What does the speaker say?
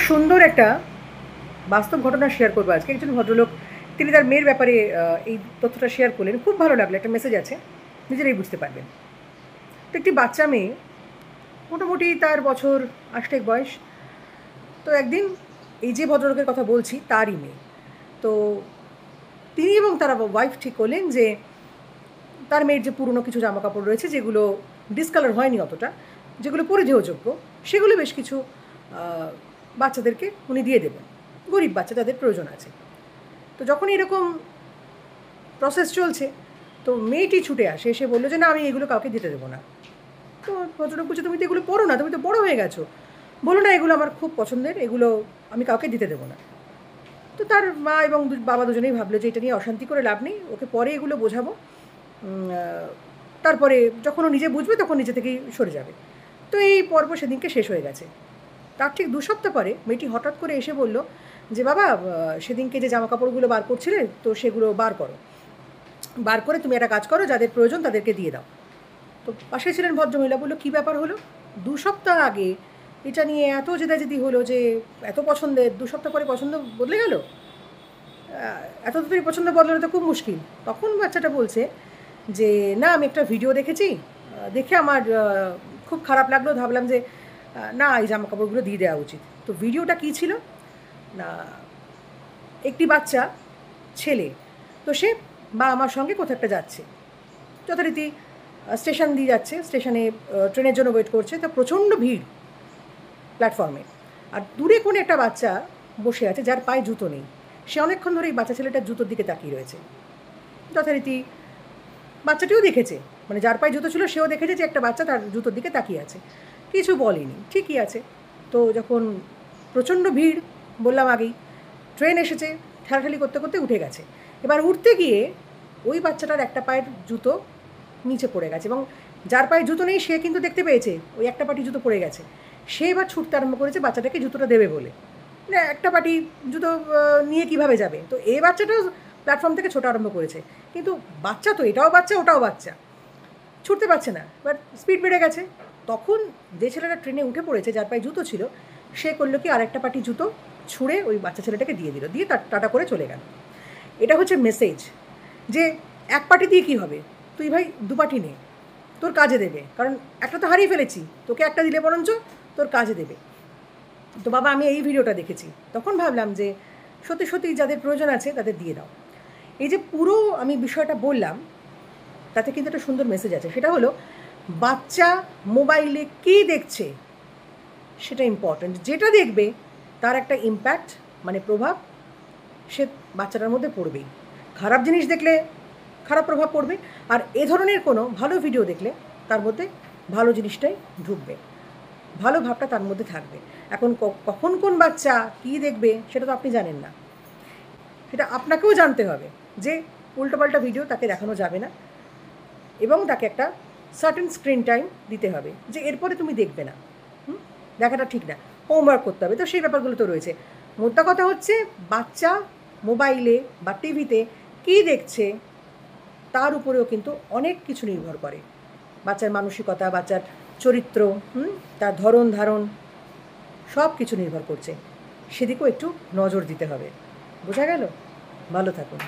সুন্দর একটা বাস্তব ঘটনা শেয়ার করবো আজকে। একজন ভদ্রলোক তিনি তার মেয়ের ব্যাপারে এই তথ্যটা শেয়ার করলেন। খুব ভালো লাগলো, একটা মেসেজ আছে, নিজেরাই বুঝতে পারবেন। তো একটি বাচ্চা মেয়ে, মোটামুটি তার বছর 8 বয়স। তো একদিন এই যে ভদ্রলোকের কথা বলছি তারই মেয়ে, তো তিনি এবং তার ওয়াইফ ঠিক করলেন যে তার মেয়ের যে পুরনো কিছু জামা কাপড় রয়েছে যেগুলো ডিসকালার হয়নি অতটা, যেগুলো পরিধেয়যোগ্য, সেগুলো বেশ কিছু বাচ্চাদেরকে উনি দিয়ে দেবেন, গরিব বাচ্চা যাদের প্রয়োজন আছে। তো যখন এরকম প্রসেস চলছে, তো মেয়েটি ছুটে আসে, এসে বললো যে না, আমি এগুলো কাউকে দিতে দেবো না। তো ভদ্রলোক বলছে, তুমি তো এগুলো পড়ো না, তুমি তো বড়ো হয়ে গেছো। বলো না, এগুলো আমার খুব পছন্দের, এগুলো আমি কাউকে দিতে দেবো না। তো তার মা এবং বাবা দুজনেই ভাবলো যে এটা নিয়ে অশান্তি করে লাভ নেই, ওকে পরে এগুলো বোঝাবো, তারপরে যখন ও নিজে বুঝবে তখন নিজে থেকেই সরে যাবে। তো এই পর্ব সেদিনকে শেষ হয়ে গেছে। তার ঠিক 2 সপ্তাহ পরে মেয়েটি হঠাৎ করে এসে বলল যে বাবা, সেদিনকে যে জামা কাপড়গুলো বার করছিলে, তো সেগুলো বার করো, বার করে তুমি একটা কাজ করো, যাদের প্রয়োজন তাদেরকে দিয়ে দাও। তো পাশে ছিলেন ভদ্রমহিলা, বললো কী ব্যাপার হলো? 2 সপ্তাহ আগে এটা নিয়ে এত জেদাজেদি হলো যে এত পছন্দের, 2 সপ্তাহ পরে পছন্দ বদলে গেল? এত তাড়াতাড়ি পছন্দ বদলানো তো খুব মুশকিল। তখন বাচ্চাটা বলছে যে না, আমি একটা ভিডিও দেখেছি, দেখে আমার খুব খারাপ লাগলো, ভাবলাম যে না, এই জামা কাপড়গুলো দিয়ে দেওয়া উচিত। তো ভিডিওটা কী ছিল না, একটি বাচ্চা ছেলে, তো সে বা আমার সঙ্গে কোথাও একটা যাচ্ছে, যথারীতি স্টেশন দিয়ে যাচ্ছে, স্টেশনে ট্রেনের জন্য ওয়েট করছে। তো প্রচণ্ড ভিড় প্ল্যাটফর্মে, আর দূরে কোনো একটা বাচ্চা বসে আছে যার পায়ে জুতো নেই। সে অনেকক্ষণ ধরে এই বাচ্চা ছেলেটার জুতোর দিকে তাকিয়ে রয়েছে। যথারীতি বাচ্চাটিও দেখেছে, মানে যার পায়ে জুতো ছিল সেও দেখেছে যে একটা বাচ্চা তার জুতোর দিকে তাকিয়ে আছে, কিছু বলেনি, ঠিকই আছে। তো যখন প্রচণ্ড ভিড়, বললাম আগেই, ট্রেন এসেছে, ঠেলাঠেলি করতে করতে উঠে গেছে। এবার উঠতে গিয়ে ওই বাচ্চাটার একটা পায়ের জুতো নিচে পড়ে গেছে, এবং যার পায়ে জুতো নেই সে কিন্তু দেখতে পেয়েছে ওই একটা পাটি জুতো পড়ে গেছে। সে এবার ছুটতে আরম্ভ করেছে বাচ্চাটাকে জুতোটা দেবে বলে। না, একটা পাটি জুতো নিয়ে কিভাবে যাবে? তো এই বাচ্চাটাও প্ল্যাটফর্ম থেকে ছোটা আরম্ভ করেছে, কিন্তু বাচ্চা তো এটাও বাচ্চা ওটাও বাচ্চা, ছুটতে পারছে না, এবার স্পিড বেড়ে গেছে। তখন যে ছেলেটা ট্রেনে উঠে পড়েছে, যার পায়ে জুতো ছিল, সে করলো কি, আরেকটা পাটি জুতো ছুঁড়ে ওই বাচ্চা ছেলেটাকে দিয়ে দিল, দিয়ে টাটা করে চলে গেল। এটা হচ্ছে মেসেজ, যে এক পাটি দিয়ে কী হবে, তুই ভাই 2 পাটি নে, তোর কাজে দেবে, কারণ একটা তো হারিয়ে ফেলেছি, তোকে একটা দিলে বরঞ্চ তোর কাজে দেবে। তো বাবা, আমি এই ভিডিওটা দেখেছি, তখন ভাবলাম যে সত্যি সত্যি যাদের প্রয়োজন আছে তাদের দিয়ে দাও। এই যে পুরো আমি বিষয়টা বললাম, তাতে কিন্তু একটা সুন্দর মেসেজ আছে, সেটা হলো বাচ্চা মোবাইলে কী দেখছে সেটা ইম্পর্ট্যান্ট। যেটা দেখবে তার একটা ইম্প্যাক্ট, মানে প্রভাব, সে বাচ্চাটার মধ্যে পড়বেই। খারাপ জিনিস দেখলে খারাপ প্রভাব পড়বে, আর এ ধরনের কোনো ভালো ভিডিও দেখলে তার মধ্যে ভালো জিনিসটাই ঢুকবে, ভালো ভাবটা তার মধ্যে থাকবে। এখন কখন কোন বাচ্চা কী দেখবে সেটা তো আপনি জানেন না, সেটা আপনাকেও জানতে হবে যে উল্টোপাল্টা ভিডিও তাকে দেখানো যাবে না, এবং তাকে একটা সার্টেন স্ক্রিন টাইম দিতে হবে, যে এরপরে তুমি দেখবে না, দেখাটা ঠিক না, হোমওয়ার্ক করতে হবে। তো সেই ব্যাপারগুলো তো রয়েছে। মোদ্দা কথা হচ্ছে, বাচ্চা মোবাইলে বা টিভিতে কী দেখছে তার উপরেও কিন্তু অনেক কিছু নির্ভর করে। বাচ্চার মানসিকতা, বাচ্চার চরিত্র, তার ধরন ধারণ, সব কিছু নির্ভর করছে। সেদিকেও একটু নজর দিতে হবে। বোঝা গেল? ভালো থাকুন।